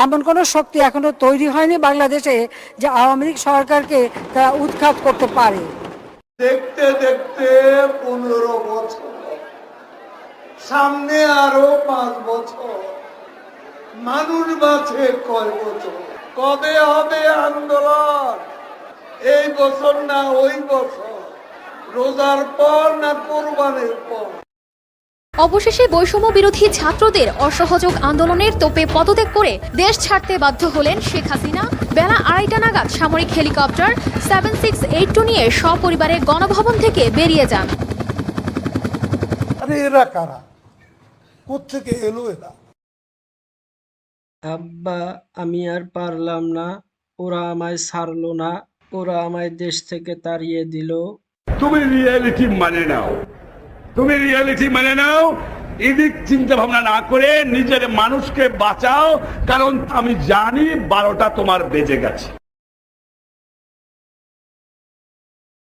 এমন কোনো শক্তি এখনো তৈরি হয়নি বাংলাদেশে যে আওয়ামী লীগ সরকারকে তারা উৎখাত করতে পারে। দেখতে দেখতে 15 বছর, সামনে আরো 5 বছর, মানুষ বাঁচে কয় বছর? কবে হবে আন্দোলন? এই বছর না ওই বছর? রোজার পর না কোরবানির পর? অবশেষে বৈষম্য বিরোধী ছাত্রদের অসহযোগ আন্দোলনের তোপে পদত্যাগ করে দেশ ছাড়তে বাধ্য হলেন শেখ হাসিনা। বেলা 2:30 নাগাদ সামরিক হেলিকপ্টার 7682 নিয়ে সপরিবারে গণভবন থেকে বেরিয়ে যান। আরে এরা কারা? কোত্থেকে এলো এরা? আব্বা, আমি আর পারলাম না, ওরা আমায় ছাড়লো না, ওরা আমায় দেশ থেকে তাড়িয়ে দিল। তুমি রিয়েলিটি মানে নাও, এদিক চিন্তা ভাবনা না করে নিজের মানুষকে বাঁচাও, কারণ আমি জানি 12টা তোমার বেজে গেছে।